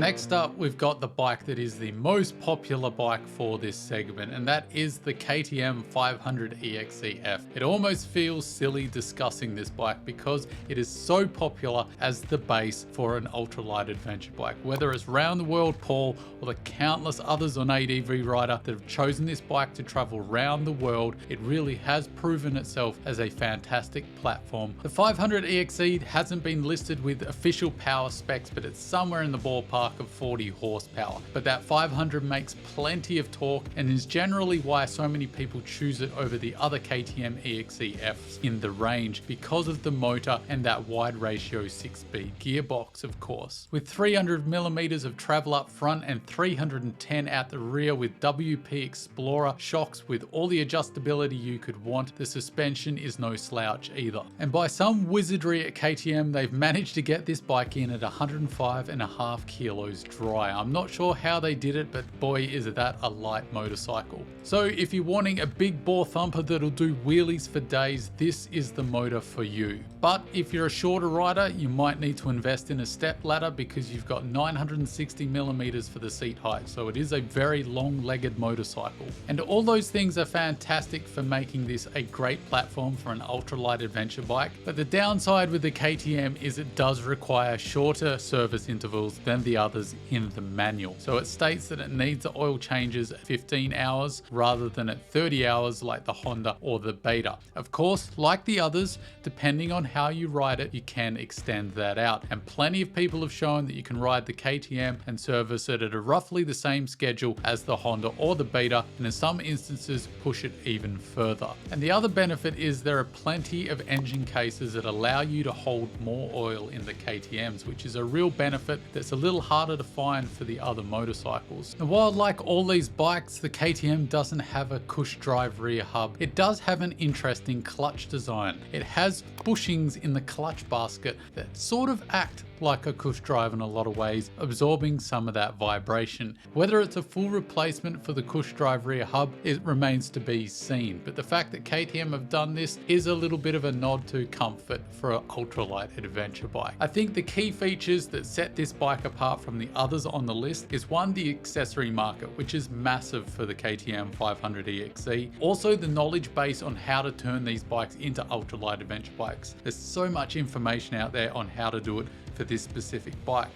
Next up, we've got the bike that is the most popular bike for this segment, and that is the KTM 500 E-XE-F. It almost feels silly discussing this bike because it is so popular as the base for an ultralight adventure bike. Whether it's Round the World Paul or the countless others on ADV Rider that have chosen this bike to travel around the world, it really has proven itself as a fantastic platform. The 500 E-XE hasn't been listed with official power specs, but it's somewhere in the ballpark of 40 horsepower. But that 500 makes plenty of torque and is generally why so many people choose it over the other KTM E-XE-Fs in the range, because of the motor and that wide ratio 6-speed gearbox, of course. With 300mm of travel up front and 310 at the rear with WP Explorer shocks with all the adjustability you could want, the suspension is no slouch either. And by some wizardry at KTM, they've managed to get this bike in at 105.5 kilos dry. I'm not sure how they did it, but boy is that a light motorcycle. So if you're wanting a big bore thumper that'll do wheelies for days, this is the motor for you. But if you're a shorter rider, you might need to invest in a step ladder because you've got 960mm for the seat height, so it is a very long-legged motorcycle. And all those things are fantastic for making this a great platform for an ultralight adventure bike, but the downside with the KTM is it does require shorter service intervals than the others in the manual. So it states that it needs the oil changes at 15 hours rather than at 30 hours like the Honda or the Beta. Of course, like the others, depending on how you ride it, you can extend that out. And plenty of people have shown that you can ride the KTM and service it at a roughly the same schedule as the Honda or the Beta, and in some instances push it even further. And the other benefit is there are plenty of engine cases that allow you to hold more oil in the KTMs, which is a real benefit that's a little harder to find for the other motorcycles. And while like all these bikes, the KTM doesn't have a cush drive rear hub, it does have an interesting clutch design. It has bushings in the clutch basket that sort of act like a cush drive in a lot of ways, absorbing some of that vibration. Whether it's a full replacement for the cush drive rear hub, it remains to be seen, but the fact that KTM have done this is a little bit of a nod to comfort for an ultralight adventure bike. I think the key features that set this bike apart from the others on the list is one, the accessory market, which is massive for the KTM 500 E-XE. Also the knowledge base on how to turn these bikes into ultralight adventure bikes. There's so much information out there on how to do it for this specific bike.